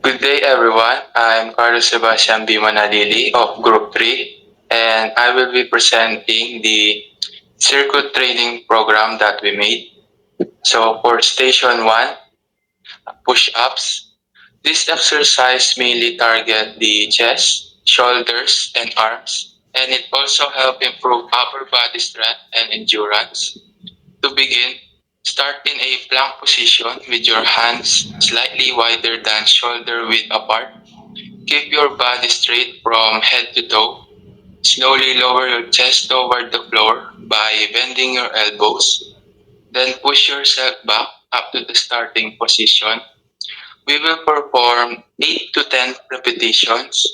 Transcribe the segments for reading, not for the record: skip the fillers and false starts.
Good day everyone. I'm Carlos Sebastian B. Manalili of Group 3 and I will be presenting the circuit training program that we made. So for station 1, push-ups. This exercise mainly target the chest, shoulders, and arms, and it also help improve upper body strength and endurance. To begin, start in a plank position with your hands slightly wider than shoulder width apart. Keep your body straight from head to toe. Slowly lower your chest toward the floor by bending your elbows. Then push yourself back up to the starting position. We will perform 8 to 10 repetitions.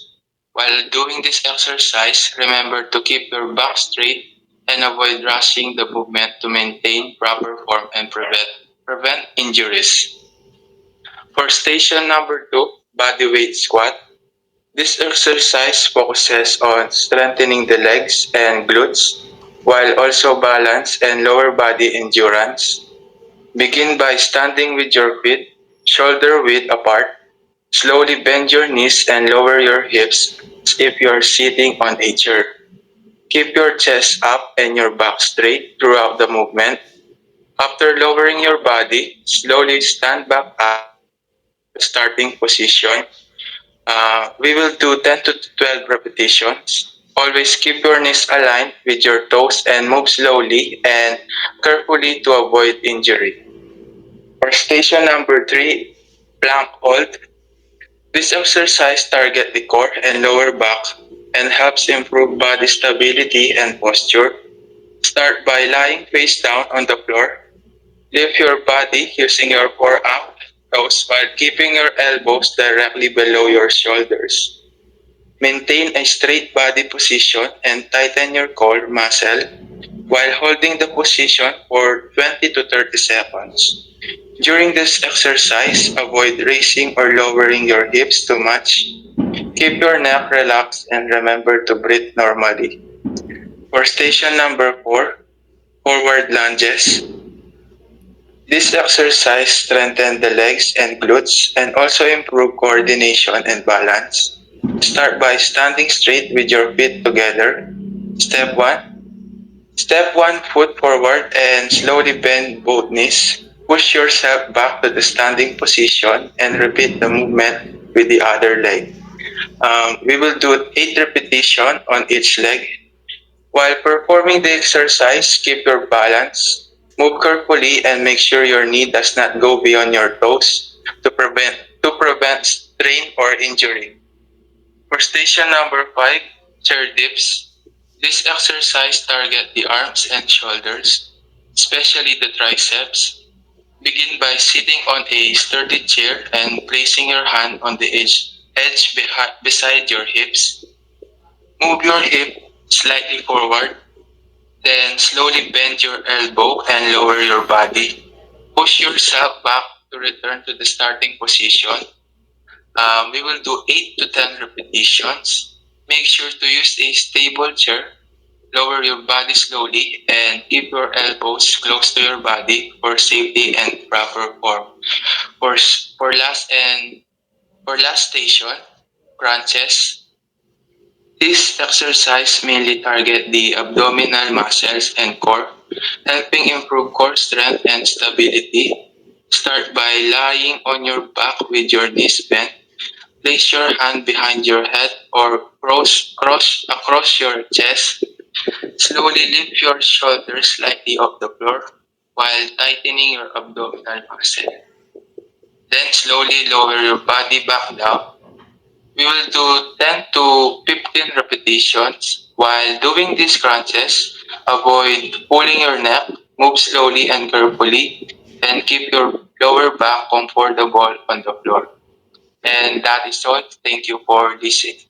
While doing this exercise, remember to keep your back straight and avoid rushing the movement to maintain proper form and prevent injuries. For station number 2, body weight squat. This exercise focuses on strengthening the legs and glutes while also balance and lower body endurance. Begin by standing with your feet shoulder width apart. Slowly bend your knees and lower your hips as if you are sitting on a chair. Keep your chest up and your back straight throughout the movement. After lowering your body, slowly stand back up to the starting position. We will do 10 to 12 repetitions. Always keep your knees aligned with your toes and move slowly and carefully to avoid injury. For station number 3, plank hold. This exercise targets the core and lower back and helps improve body stability and posture. Start by lying face down on the floor. Lift your body using your forearm toes while keeping your elbows directly below your shoulders. Maintain a straight body position and tighten your core muscle while holding the position for 20 to 30 seconds. During this exercise, avoid raising or lowering your hips too much. Keep your neck relaxed and remember to breathe normally. For station number 4, forward lunges. This exercise strengthens the legs and glutes and also improve coordination and balance. Start by standing straight with your feet together. Step 1. Step 1 foot forward and slowly bend both knees. Push yourself back to the standing position and repeat the movement with the other leg. We will do 8 repetitions on each leg. While performing the exercise, keep your balance. Move carefully and make sure your knee does not go beyond your toes to prevent strain or injury. For station number 5, chair dips. This exercise targets the arms and shoulders, especially the triceps. Begin by sitting on a sturdy chair and placing your hand on the beside your hips. Move your hip slightly forward, then slowly bend your elbow and lower your body. Push yourself back to return to the starting position. We will do 8 to 10 repetitions. Make sure to use a stable chair. Lower your body slowly and keep your elbows close to your body for safety and proper form. For, for last and for last station, crunches. This exercise mainly target the abdominal muscles and core, helping improve core strength and stability. Start by lying on your back with your knees bent. Place your hand behind your head or cross across your chest. Slowly lift your shoulders slightly off the floor while tightening your abdominal muscle. Then slowly lower your body back down. We will do 10 to 15 repetitions. While doing these crunches, avoid pulling your neck, move slowly and carefully, and keep your lower back comfortable on the floor. And that is all. Thank you for listening.